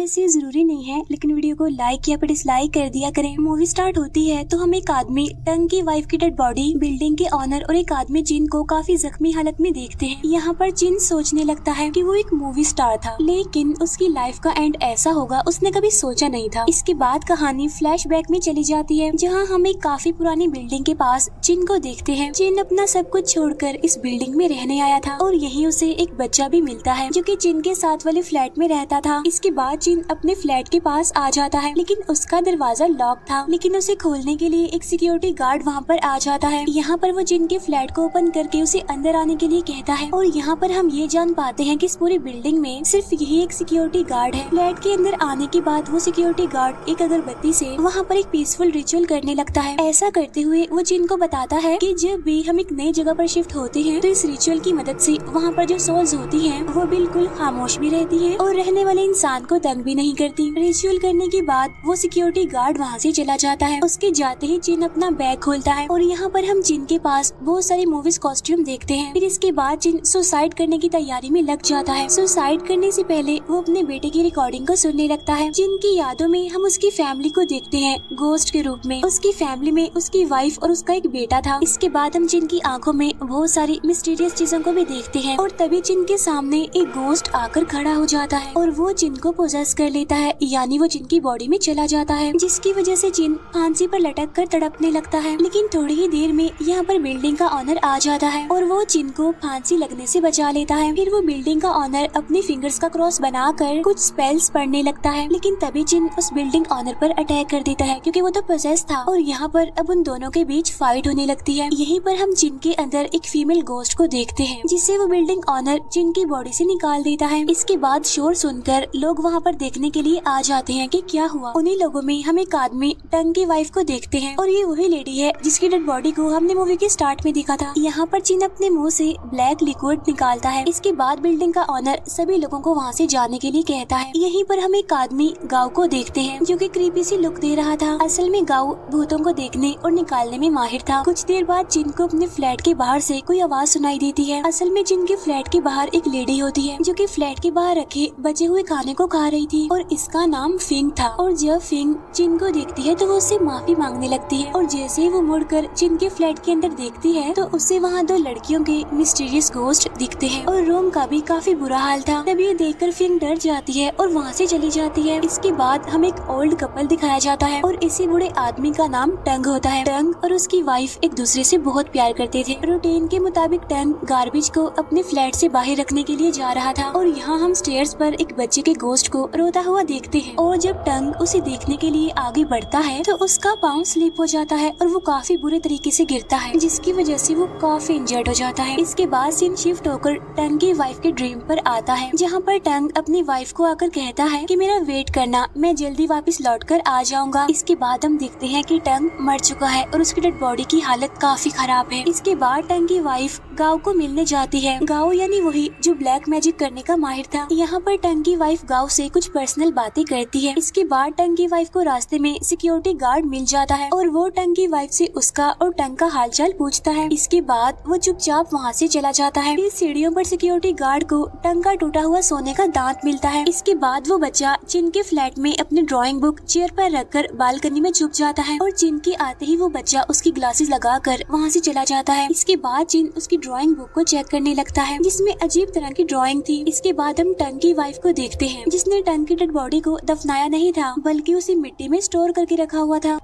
वैसे जरूरी नहीं है, लेकिन वीडियो को लाइक या फिर डिसलाइक कर दिया करें। मूवी स्टार्ट होती है तो हम एक आदमी टंग की वाइफ की डेड बॉडी, बिल्डिंग के ऑनर और एक आदमी जिन को काफी जख्मी हालत में देखते हैं। यहाँ पर जिन सोचने लगता है कि वो एक मूवी स्टार था, लेकिन उसकी लाइफ का एंड ऐसा होगा उसने कभी सोचा नहीं था। इसके बाद कहानी फ्लैशबैक में चली जाती है, जहाँ हम एक काफी पुरानी बिल्डिंग के पास जिन को देखते हैं। जिन अपना सब कुछ छोड़कर इस बिल्डिंग में रहने आया था और यहीं उसे एक बच्चा भी मिलता है जो कि जिन के साथ वाले फ्लैट में रहता था। इसके बाद जिन अपने फ्लैट के पास आ जाता है, लेकिन उसका दरवाजा लॉक था, लेकिन उसे खोलने के लिए एक सिक्योरिटी गार्ड वहाँ पर आ जाता है। यहाँ पर वो जिन के फ्लैट को ओपन करके उसे अंदर आने के लिए कहता है और यहाँ पर हम ये जान पाते हैं कि इस पूरी बिल्डिंग में सिर्फ यही एक सिक्योरिटी गार्ड है। फ्लैट के अंदर आने के बाद वो सिक्योरिटी गार्ड एक अगरबत्ती से वहाँ पर एक पीसफुल रिचुअल करने लगता है। ऐसा करते हुए वो जिन को बताता है कि जब भी हम एक नई जगह पर शिफ्ट होते हैं तो इस रिचुअल की मदद से वहाँ पर जो सोल्स होती हैं वो बिल्कुल खामोश भी रहती हैं और रहने वाले इंसान को तंग भी नहीं करती। रिचुअल करने के बाद वो सिक्योरिटी गार्ड वहाँ से चला जाता है। उसके जाते ही जिन अपना बैग खोलता है और यहाँ पर हम जिन के पास बहुत सारे मूवीज कॉस्ट्यूम देखते हैं। फिर इसके बाद जिन सुसाइड करने की तैयारी में लग जाता है। सुसाइड करने से पहले वो अपने बेटे की रिकॉर्डिंग को सुनने लगता है। जिन की यादों में हम उसकी फैमिली को देखते हैं गोस्ट के रूप में। उसकी फैमिली में उसकी वाइफ और उसका एक बेटा था। इसके बाद हम जिन की आंखों में बहुत सारी मिस्टीरियस चीजों को भी देखते हैं और तभी जिन के सामने एक गोस्ट आकर खड़ा हो जाता है और वो जिन को पोजेस कर लेता है, यानी वो जिन की बॉडी में चला जाता है, जिसकी वजह से जिन फांसी पर लटक कर तड़पने लगता है। लेकिन थोड़ी ही देर में यहाँ पर बिल्डिंग का ऑनर आ जाता है और वो जिन को फांसी लगने से बचा लेता है। फिर वो बिल्डिंग का ऑनर अपनी फिंगर्स का क्रॉस बनाकर कुछ स्पेल्स पढ़ने लगता है, लेकिन तभी जिन उस बिल्डिंग ऑनर पर अटैक कर देता है क्योंकि वो तो पोजेस था और यहाँ पर अब उन दोनों के बीच फाइट होने लगती है। यहीं पर हम जिन के अंदर एक फीमेल गोस्ट को देखते हैं, जिसे वो बिल्डिंग ऑनर जिन की बॉडी से निकाल देता है। इसके बाद शोर सुनकर लोग वहाँ पर देखने के लिए आ जाते हैं कि क्या हुआ। उन्हीं लोगों में हम एक आदमी टंग की वाइफ को देखते हैं और ये वही लेडी है जिसकी डेड बॉडी को हमने मूवी के स्टार्ट में देखा था। यहाँ पर जिन अपने मुंह से ब्लैक लिक्विड निकालता है। इसके बाद बिल्डिंग का ऑनर सभी लोगों को वहाँ से जाने के लिए कहता है। यहीं पर हम एक आदमी गाँव को देखते हैं जो कि क्रीपी सी लुक दे रहा था। असल में गाँव भूतों को देखने और निकालने में माहिर था। कुछ देर बाद जिन को अपने फ्लैट के बाहर से कोई आवाज सुनाई देती है। असल में जिन के फ्लैट के बाहर एक लेडी होती है जो कि फ्लैट के बाहर रखे बचे हुए खाने को खा रही थी और इसका नाम फिंग था। और जब फिंग जिन को देखती है तो वो उससे माफी मांगने लगती है और जैसे ही वो मुड़कर जिन के फ्लैट के अंदर देखती है तो उसे वहाँ दो लड़कियों के मिस्टीरियस गोस्ट दिखते हैं और रूम का भी काफी बुरा हाल था। तब ये देखकर फिंग डर जाती है और वहाँ से चली जाती है। इसके बाद हम एक ओल्ड कपल दिखाया जाता है और इसी बूढ़े आदमी का नाम टंग होता है। टंग और उसकी वाइफ एक दूसरे से बहुत प्यार करते थे। रूटीन के मुताबिक टंग गार्बेज को अपने फ्लैट से बाहर रखने के लिए जा रहा था और यहाँ हम स्टेयर्स पर एक बच्चे के गोस्ट को रोता हुआ देखते हैं और जब टंग उसे देखने के लिए आगे बढ़ता है तो उसका पाँव स्लिप हो जाता है और वो काफी बुरे तरीके से गिरता है, जिसकी वजह से वो काफी इंजर्ड हो जाता है। इसके बाद सीन शिफ्ट होकर टंग की वाइफ के ड्रीम पर आता है, जहाँ पर टंग अपनी वाइफ को आकर कहता है कि मेरा वेट करना, मैं जल्दी वापस लौटकर आ जाऊंगा। इसके बाद हम देखते हैं कि टंग मर चुका है और उसकी डेड बॉडी की हालत काफी खराब है। इसके बाद टंग की वाइफ गाँव को मिलने जाती है। गाँव यानी वही जो ब्लैक मैजिक करने का माहिर था। यहाँ पर टंग की वाइफ गाँव से कुछ पर्सनल बातें करती है। इसके बाद टंग की वाइफ को रास्ते में सिक्योरिटी गार्ड मिल जाता है और वो टंग की वाइफ से उसका और टंग का हालचाल पूछता है। इसके बाद वो चुपचाप वहाँ से चला जाता है। फिर सीढ़ियों पर सिक्योरिटी गार्ड को टंग का टूटा हुआ सोने का दांत मिलता है। इसके बाद वो बच्चा जिन के फ्लैट में अपनी ड्राइंग बुक चेयर पर रखकर बालकनी में छुप जाता है और जिन के आते ही वो बच्चा उसकी ग्लासेस लगाकर वहाँ से चला जाता है। इसके बाद जिन उसकी ड्राइंग बुक को चेक करने लगता है जिसमें अजीब तरह की ड्राइंग थी। इसके बाद हम टंग की वाइफ को देखते हैं जिसने टंग की डेड बॉडी को दफनाया नहीं था बल्कि उसे मिट्टी में स्टोर करके रखा हुआ था।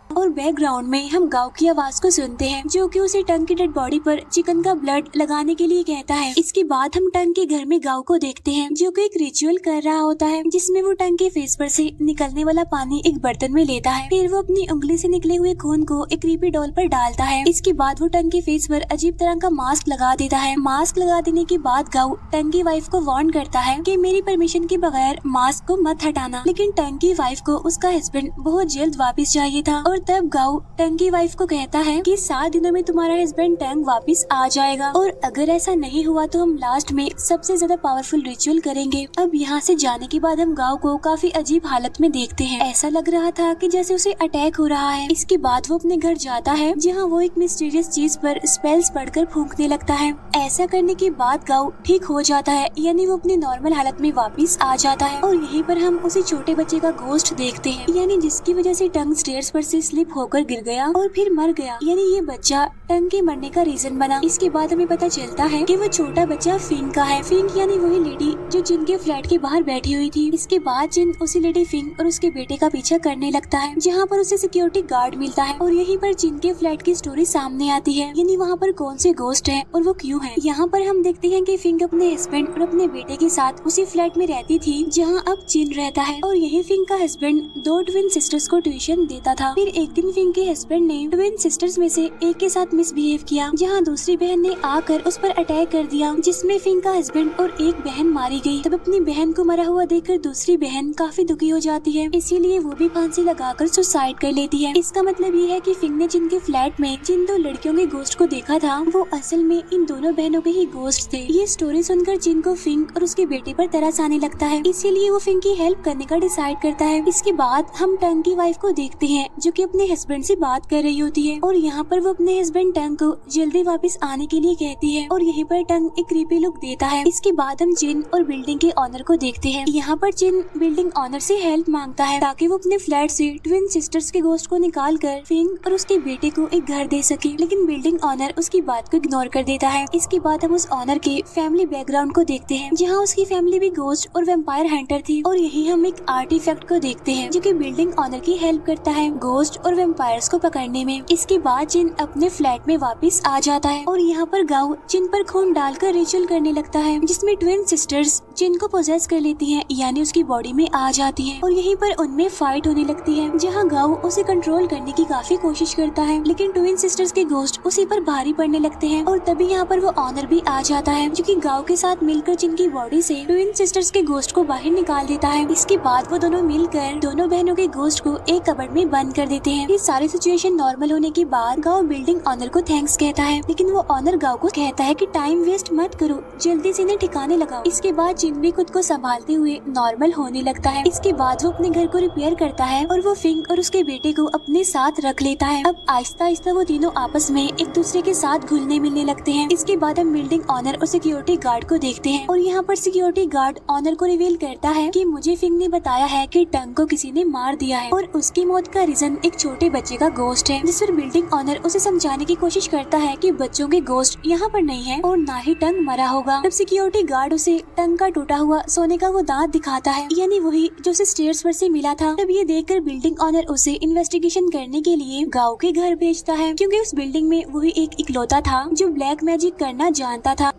और बैकग्राउंड में हम गाँव की आवाज को सुनते हैं जो कि उसे टंग की डेड बॉडी पर चिकन का ब्लड लगाने के लिए कहता है। इसके बाद हम टंग के घर में गाँव को देखते हैं जो कि एक रिचुअल कर रहा होता है जिसमें वो टंग के फेस पर से निकलने वाला पानी एक बर्तन में लेता है। फिर वो अपनी उंगली से निकले हुए खून को एक क्रीपी डॉल पर डालता है। इसके बाद वो टंग के फेस पर अजीब तरह का मास्क लगा देता है। मास्क लगा देने के बाद गाँव टंग की वाइफ को वार्न करता है कि मेरी परमिशन के बगैर मास्क को मत हटाना, लेकिन टंग की वाइफ को उसका हस्बैंड बहुत जल्द वापस चाहिए था और तब गाओ टंग की वाइफ को कहता है कि 7 दिनों में तुम्हारा हस्बैंड टंग वापस आ जाएगा और अगर ऐसा नहीं हुआ तो हम लास्ट में सबसे ज्यादा पावरफुल रिचुअल करेंगे। अब यहाँ से जाने के बाद हम गाओ को काफी अजीब हालत में देखते हैं। ऐसा लग रहा था कि जैसे उसे अटैक हो रहा है। इसके बाद वो अपने घर जाता है जहाँ वो एक मिस्टीरियस चीज पर स्पेल्स पढ़कर फूंकने लगता है। ऐसा करने के बाद गाओ ठीक हो जाता है, यानी वो अपनी नॉर्मल हालत में वापस आ जाता है। और यहीं पर हम उसी छोटे बच्चे का गोश्त देखते हैं, यानी जिसकी वजह से टंग स्टेयर्स पर से स्लिप होकर गिर गया और फिर मर गया, यानी ये बच्चा टंग के मरने का रीजन बना। इसके बाद हमें पता चलता है कि वो छोटा बच्चा फिंग का है। फिंग यानी वही लेडी जो जिन के फ्लैट के बाहर बैठी हुई थी। इसके बाद जिन उसी लेडी फिंग और उसके बेटे का पीछा करने लगता है, जहाँ पर उसे सिक्योरिटी गार्ड मिलता है और यहीं पर जिन के फ्लैट की स्टोरी सामने आती है, यानी वहाँ पर कौन से गोस्ट है और वो क्यों है। यहाँ पर हम देखते हैं कि फिंग अपने हस्बैंड और अपने बेटे के साथ उसी फ्लैट में रहती थी जहाँ अब जिन रहता है। और यही फिंग का हस्बैंड 2 ट्विन सिस्टर्स को ट्यूशन देता था। फिर एक दिन फिंग के हस्बैंड ने ट्विन सिस्टर्स में से एक के साथ मिसबिहेव किया, जहाँ दूसरी बहन ने आकर उस पर अटैक कर दिया, जिसमें फिंग का हस्बैंड और एक बहन मारी गई। तब अपनी बहन को मरा हुआ देखकर दूसरी बहन काफी दुखी हो जाती है, इसीलिए वो भी फांसी लगाकर सुसाइड कर लेती है। इसका मतलब ये है कि फिंग ने जिनके फ्लैट में जिन 2 लड़कियों के गोश्त को देखा था वो असल में इन दोनों बहनों के ही गोश्त थे। ये स्टोरी सुनकर जिन को फिंग और उसके बेटे पर तरस आने लगता है, इसीलिए वो फिंग की हेल्प करने का डिसाइड करता है। इसके बाद हम टंग की वाइफ को देखते हैं जो कि अपने हस्बैंड से बात कर रही होती है और यहाँ पर वो अपने हस्बैंड टंग को जल्दी वापस आने के लिए कहती है और यहीं पर टंग एक क्रीपी लुक देता है। इसके बाद हम जिन और बिल्डिंग के ऑनर को देखते हैं। यहाँ पर जिन बिल्डिंग ऑनर से हेल्प मांगता है ताकि वो अपने फ्लैट से ट्विन सिस्टर्स के गोश्त को निकाल कर फिंग और उसके बेटे को एक घर दे सके, लेकिन बिल्डिंग ऑनर उसकी बात को इग्नोर कर देता है। इसके बाद हम उस ऑनर के फैमिली बैकग्राउंड को देखते हैं, जहाँ उसकी फैमिली भी गोस्ट और वेम्पायर हंटर थी और यही हम एक आर्टिफैक्ट को देखते हैं जो कि बिल्डिंग ऑनर की हेल्प करता है गोस्ट और वेम्पायर्स को पकड़ने में। इसके बाद जिन अपने फ्लैट में वापस आ जाता है और यहाँ पर गाओ जिन पर खून डालकर रिचुअल करने लगता है, जिसमें ट्विन सिस्टर्स जिन को पोजेस कर लेती हैं, यानी उसकी बॉडी में आ जाती हैं और यहीं पर उनमें फाइट होने लगती है, जहाँ गाओ उसे कंट्रोल करने की काफी कोशिश करता है, लेकिन ट्विन सिस्टर्स के गोश्त उसी पर भारी पड़ने लगते हैं। और तभी यहाँ पर वो ऑनर भी आ जाता है जो कि गाओ के साथ मिलकर जिनकी बॉडी से ट्विन सिस्टर्स के गोश्त को बाहर निकाल देता है। इसके बाद वो दोनों मिलकर दोनों बहनों के गोश्त को एक कबर्ड में बंद कर देते हैं। ये सारी सिचुएशन नॉर्मल होने के बाद गाओ बिल्डिंग ऑनर को थैंक्स कहता है, लेकिन वो ऑनर गाओ को कहता है कि टाइम वेस्ट मत करो, जल्दी से इन्हें ठिकाने लगाओ। इसके बाद जिन भी खुद को संभालते हुए नॉर्मल होने लगता है। इसके बाद वो अपने घर को रिपेयर करता है और वो फिंग और उसके बेटे को अपने साथ रख लेता है। अब आहिस्ता आहिस्ता वो तीनों आपस में एक दूसरे के साथ घुलने मिलने लगते हैं। इसके बाद हम बिल्डिंग ऑनर और सिक्योरिटी गार्ड को देखते हैं और यहाँ पर सिक्योरिटी गार्ड ऑनर को रिवील करता है कि मुझे फिंग ने बताया है कि टंग को किसी ने मार दिया है और उसकी मौत का रीजन एक छोटे बच्चे का गोश्त है। जिस पर बिल्डिंग ऑनर उसे समझाने की कोशिश करता है कि बच्चों के गोश्त यहाँ पर नहीं है और ना ही टंग मरा होगा। तब सिक्योरिटी गार्ड उसे टंग का टूटा हुआ सोने का वो दांत दिखाता है, यानी वही जो उसे स्टेयर्स पर से मिला था। तब ये देखकर बिल्डिंग ऑनर उसे इन्वेस्टिगेशन करने के लिए गाँव के घर भेजता है, क्योंकि उस बिल्डिंग में वही एक इकलौता था जो ब्लैक मैजिक करना जानता था।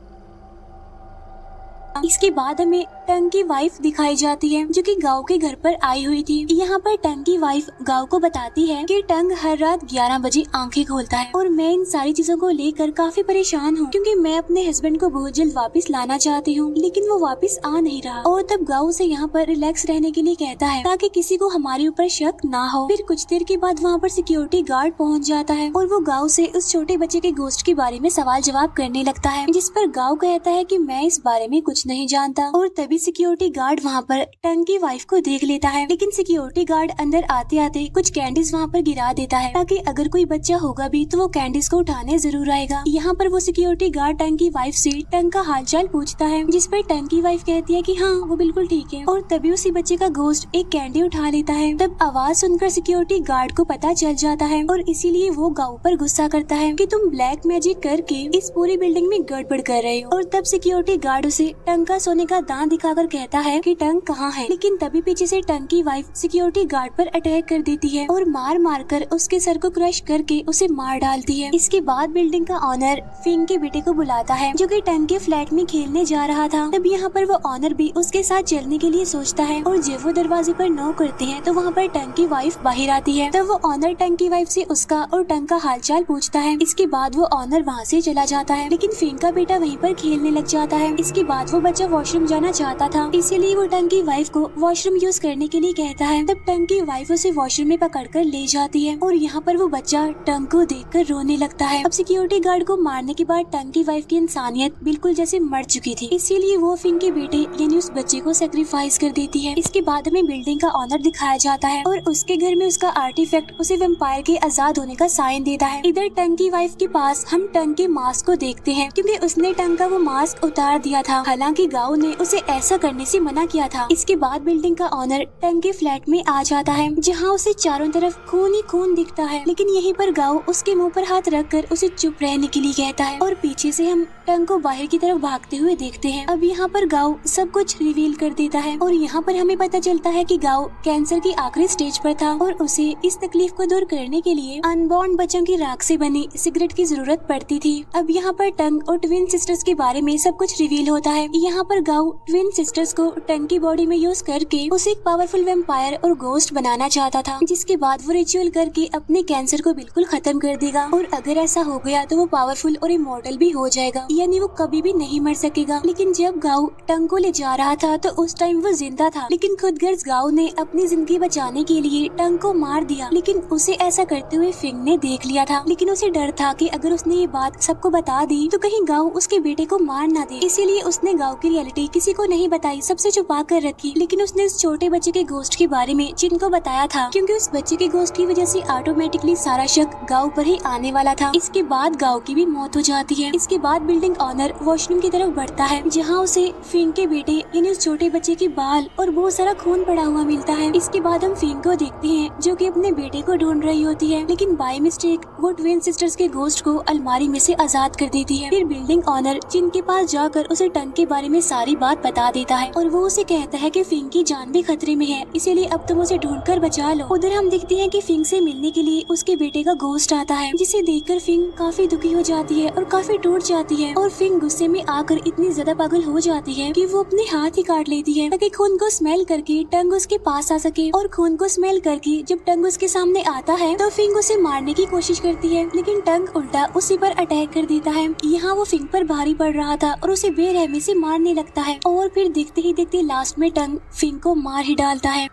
इसके बाद हमें टंग की वाइफ दिखाई जाती है जो कि गाँव के घर पर आई हुई थी। यहाँ पर टंग की वाइफ गाँव को बताती है कि टंग हर रात 11 बजे आंखें खोलता है और मैं इन सारी चीजों को लेकर काफी परेशान हूँ, क्योंकि मैं अपने हस्बैंड को बहुत जल्द वापस लाना चाहती हूँ, लेकिन वो वापस आ नहीं रहा। और तब गाँव से यहाँ पर रिलैक्स रहने के लिए कहता है ताकि किसी को हमारे ऊपर शक ना हो। फिर कुछ देर के बाद वहाँ पर सिक्योरिटी गार्ड पहुँच जाता है और वो गाँव से उस छोटे बच्चे के गोश्त के बारे में सवाल जवाब करने लगता है, जिस पर गाँव कहता है कि मैं इस बारे में कुछ नहीं जानता। और तभी सिक्योरिटी गार्ड वहाँ पर टंग की वाइफ को देख लेता है, लेकिन सिक्योरिटी गार्ड अंदर आते आते कुछ कैंडीज वहाँ पर गिरा देता है ताकि अगर कोई बच्चा होगा भी तो वो कैंडीज को उठाने जरूर आएगा। यहाँ पर वो सिक्योरिटी गार्ड टंग की वाइफ से टंग का हालचाल पूछता है, जिस पर टंग की वाइफ कहती है कि हाँ वो बिल्कुल ठीक है। और तभी उसी बच्चे का गोश्त एक कैंडी उठा लेता है। तब आवाज सुनकर सिक्योरिटी गार्ड को पता चल जाता है और इसीलिए वो गाँव पर गुस्सा करता है कि तुम ब्लैक मैजिक करके इस पूरी बिल्डिंग में गड़बड़ कर रहे हो। और तब सिक्योरिटी गार्ड उसे टंग का सोने का दांत दिखाकर कहता है कि टंग कहाँ है, लेकिन तभी पीछे से टंग की वाइफ सिक्योरिटी गार्ड पर अटैक कर देती है और मार कर उसके सर को क्रश करके उसे मार डालती है। इसके बाद बिल्डिंग का ऑनर फिंग के बेटे को बुलाता है जो कि टंग के फ्लैट में खेलने जा रहा था। तब यहाँ पर वो ऑनर भी उसके साथ चलने के लिए सोचता है और जब वो दरवाजे पर नॉक करते हैं तो वहाँ पर टंग की वाइफ बाहर आती है। तब वो ऑनर टंग की वाइफ से उसका और टंग का हालचाल पूछता है। इसके बाद वो ऑनर वहाँ से चला जाता है, लेकिन फिंग का बेटा वहीं पर खेलने लग जाता है। इसके बाद वो बच्चा वॉशरूम जाना चाहता था, इसीलिए वो टंग की वाइफ को वॉशरूम यूज करने के लिए कहता है। तब टंग की वाइफ उसे वॉशरूम में पकड़कर ले जाती है और यहाँ पर वो बच्चा टंग को देखकर रोने लगता है। अब सिक्योरिटी गार्ड को मारने के बाद टंग की वाइफ की इंसानियत बिल्कुल जैसे मर चुकी थी, इसीलिए वो फिंग के बेटे यानी उस बच्चे को सेक्रीफाइस कर देती है। इसके बाद हमें बिल्डिंग का ऑनर दिखाया जाता है और उसके घर में उसका आर्टिफैक्ट उसे वेम्पायर के आजाद होने का साइन देता है। इधर टंग की वाइफ के पास हम टंग के मास्क को देखते हैं, क्योंकि उसने टंग का वो मास्क उतार दिया था, हालांकि गाओ ने उसे ऐसा करने से मना किया था। इसके बाद बिल्डिंग का ऑनर टंग के फ्लैट में आ जाता है, जहाँ उसे चारों तरफ खून ही खून दिखता है, लेकिन यहीं पर गाओ उसके मुंह पर हाथ रखकर उसे चुप रहने के लिए कहता है और पीछे से हम टंग को बाहर की तरफ भागते हुए देखते हैं। अब यहाँ पर गाओ सब कुछ रिवील कर देता है और यहाँ पर हमें पता चलता है कि गाओ कैंसर की आखिरी स्टेज पर था और उसे इस तकलीफ को दूर करने के लिए अनबॉर्न बच्चों की राख से बनी सिगरेट की जरूरत पड़ती थी। अब यहाँ पर टंग और ट्विन सिस्टर्स के बारे में सब कुछ रिवील होता है। यहाँ पर गाओ ट्विन सिस्टर्स को टंग की बॉडी में यूज करके उसे एक पावरफुल वेम्पायर और घोस्ट बनाना चाहता था, जिसके बाद वो रिचुअल करके अपने कैंसर को बिल्कुल खत्म कर देगा और अगर ऐसा हो गया तो वो पावरफुल और इमॉर्टल भी हो जाएगा, यानी वो कभी भी नहीं मर सकेगा। लेकिन जब गाओ टंग को ले जा रहा था तो उस टाइम वो जिंदा था, लेकिन खुदगर्ज गाओ ने अपनी जिंदगी बचाने के लिए टंग को मार दिया, लेकिन उसे ऐसा करते हुए फिंग ने देख लिया था। लेकिन उसे डर था कि अगर उसने ये बात सबको बता दी तो कहीं गाओ उसके बेटे को मार ना दे, इसीलिए उसने गाओ की रियलिटी किसी को नहीं बताई, सबसे छुपा कर रखी। लेकिन उसने उस छोटे बच्चे के घोस्ट के बारे में जिन को बताया था, क्योंकि उस बच्चे के घोस्ट की वजह से ऑटोमेटिकली सारा शक गाओ पर ही आने वाला था। इसके बाद गाओ की भी मौत हो जाती है। इसके बाद बिल्डिंग ऑनर वॉशरूम की तरफ बढ़ता है, जहाँ उसे फिंग के बेटे यानी उस छोटे बच्चे के बाल और बहुत सारा खून पड़ा हुआ मिलता है। इसके बाद हम फिंग को देखते हैं जो कि अपने बेटे को ढूंढ रही होती है, लेकिन बाय मिस्टेक वो ट्विन सिस्टर्स के घोस्ट को अलमारी में से आजाद कर देती है। फिर बिल्डिंग ऑनर जिनके पास जाकर उसे टंग के बारे में सारी बात बता देता है और वो उसे कहता है कि फिंग की जान भी खतरे में है, इसीलिए अब तुम उसे ढूंढकर बचा लो। उधर हम देखते हैं कि फिंग से मिलने के लिए उसके बेटे का घोस्ट आता है, जिसे देखकर फिंग काफी दुखी हो जाती है और काफी टूट जाती है और फिंग गुस्से में आकर इतनी ज्यादा पागल हो जाती है कि वो अपने हाथ ही काट लेती है ताकि खून को स्मेल करके टंग उसके पास आ सके। और खून को स्मेल करके जब टंग उसके सामने आता है तो फिंग उसे मारने की कोशिश करती है, लेकिन टंग उल्टा उसी पर अटैक कर देता है। यहाँ वो फिंग पर भारी पड़ रहा था और उसे बेरहमी से मारने लगता है और फिर देखते ही देखते लास्ट में टंग फिंग को मार ही डालता है।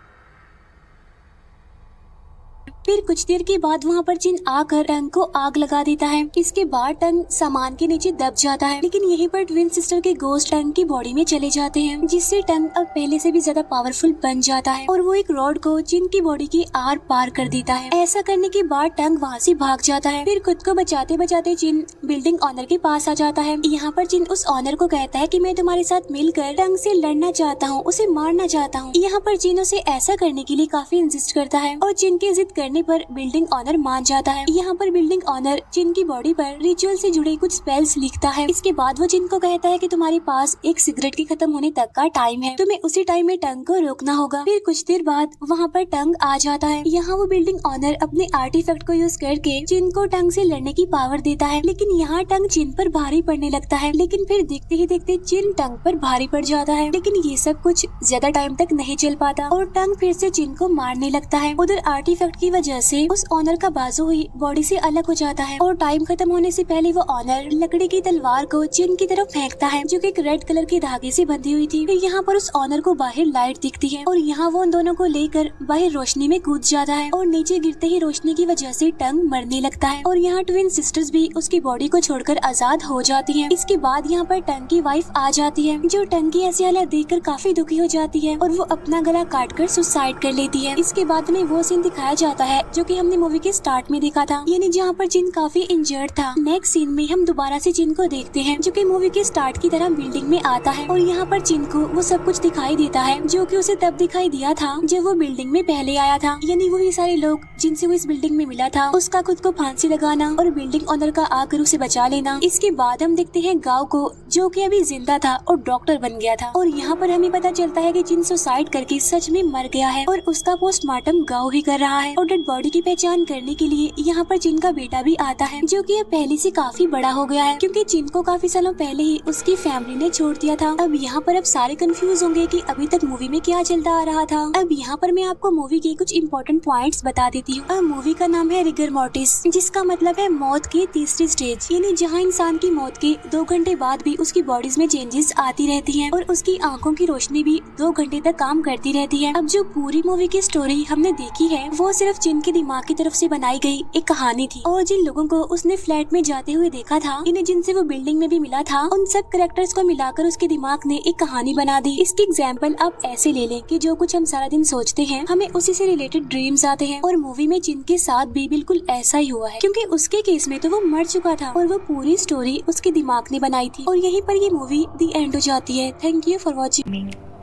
फिर कुछ देर के बाद वहाँ पर जिन आकर टंग को आग लगा देता है। इसके बाद टंग सामान के नीचे दब जाता है, लेकिन यहीं पर ट्विन सिस्टर के घोस्ट टंग की बॉडी में चले जाते हैं, जिससे टंग अब पहले से भी ज्यादा पावरफुल बन जाता है और वो एक रॉड को जिन की बॉडी की आर पार कर देता है। ऐसा करने के बाद टंग वहाँ से भाग जाता है। फिर खुद को बचाते बचाते जिन बिल्डिंग ऑनर के पास आ जाता है। यहाँ पर जिन उस ऑनर को कहता है कि मैं तुम्हारे साथ मिलकर टंग से लड़ना चाहता हूँ, उसे मारना चाहता हूँ। यहाँ पर जिन उसे ऐसा करने के लिए काफी इंसिस्ट करता है और जिन के जिद करने पर बिल्डिंग ऑनर मान जाता है। यहाँ पर बिल्डिंग ऑनर जिन की बॉडी पर रिचुअल से जुड़े कुछ स्पेल्स लिखता है। इसके बाद वो जिन को कहता है कि तुम्हारे पास एक सिगरेट के खत्म होने तक का टाइम है, तुम्हें उसी टाइम में टंग को रोकना होगा। फिर कुछ देर बाद वहाँ पर टंग आ जाता है। यहाँ वो बिल्डिंग ऑनर अपने आर्टिफैक्ट को यूज करके जिन को टंग से लड़ने की पावर देता है, लेकिन यहाँ टंग जिन पर भारी पड़ने लगता है। लेकिन फिर देखते ही देखते जिन टंग पर भारी पड़ जाता है, लेकिन ये सब कुछ ज्यादा टाइम तक नहीं चल पाता और टंग फिर से जिन को मारने लगता है। उधर आर्टिफैक्ट की वजह से उस ऑनर का बाजू हुई बॉडी से अलग हो जाता है और टाइम खत्म होने से पहले वो ऑनर लकड़ी की तलवार को जिन की तरफ फेंकता है, जो कि एक रेड कलर के धागे से बंधी हुई थी। फिर यहाँ पर उस ऑनर को बाहर लाइट दिखती है और यहाँ वो उन दोनों को लेकर बाहर रोशनी में कूद जाता है और नीचे गिरते ही रोशनी की वजह से टंग मरने लगता है और यहाँ ट्विन सिस्टर्स भी उसकी बॉडी को छोड़कर आजाद हो जाती है। इसके बाद यहाँ पर टंग की वाइफ आ जाती है, जो टंग की ऐसी हालत देखकर काफी दुखी हो जाती है और वो अपना गला काटकर सुसाइड कर लेती है। इसके बाद में वो सीन दिखाया जाता है जो कि हमने मूवी के स्टार्ट में देखा था, यानी जहाँ पर जिन काफी इंजर्ड था। नेक्स्ट सीन में हम दोबारा से जिन को देखते हैं, जो कि मूवी के स्टार्ट की तरह बिल्डिंग में आता है और यहाँ पर जिन को वो सब कुछ दिखाई देता है जो कि उसे तब दिखाई दिया था जब वो बिल्डिंग में पहले आया था, यानी वही सारे लोग जिनसे वो इस बिल्डिंग में मिला था, उसका खुद को फांसी लगाना और बिल्डिंग ऑनर का आकर उसे बचा लेना। इसके बाद हम देखते हैं गाँव को, जो कि अभी जिंदा था और डॉक्टर बन गया था और यहाँ पर हमें पता चलता है कि जिन सुसाइड करके सच में मर गया है और उसका पोस्टमार्टम गाँव ही कर रहा है और डेड बॉडी की पहचान करने के लिए यहाँ पर जिन का बेटा भी आता है, जो कि अब पहले से काफी बड़ा हो गया है, क्योंकि जिन को काफी सालों पहले ही उसकी फैमिली ने छोड़ दिया था। अब यहाँ पर अब सारे कंफ्यूज होंगे कि अभी तक मूवी में क्या चलता आ रहा था। अब यहाँ पर मैं आपको मूवी के कुछ इम्पोर्टेंट पॉइंट्स बता देती हूँ। अब मूवी का नाम है रिगर मोर्टिस, जिसका मतलब है मौत की तीसरी स्टेज, यानी जहाँ इंसान की मौत के 2 घंटे बाद भी उसकी बॉडीज में चेंजेस आती रहती है और उसकी आंखों की रोशनी भी 2 घंटे तक काम करती रहती है। अब जो पूरी मूवी की स्टोरी हमने देखी है वो सिर्फ जिन के दिमाग की तरफ से बनाई गई एक कहानी थी, और जिन लोगों को उसने फ्लैट में जाते हुए देखा था, इन्हें जिनसे वो बिल्डिंग में भी मिला था, उन सब कैरेक्टर्स को मिलाकर उसके दिमाग ने एक कहानी बना दी। इसकी एग्जाम्पल आप ऐसे ले लें कि जो कुछ हम सारा दिन सोचते हैं हमें उसी से रिलेटेड ड्रीम्स आते हैं, और मूवी में जिन के साथ भी बिल्कुल ऐसा ही हुआ है, क्योंकि उसके केस में तो वो मर चुका था और वो पूरी स्टोरी उसके दिमाग ने बनाई थी। और यहीं पर ये मूवी दी एंड हो जाती है। Thank you for watching.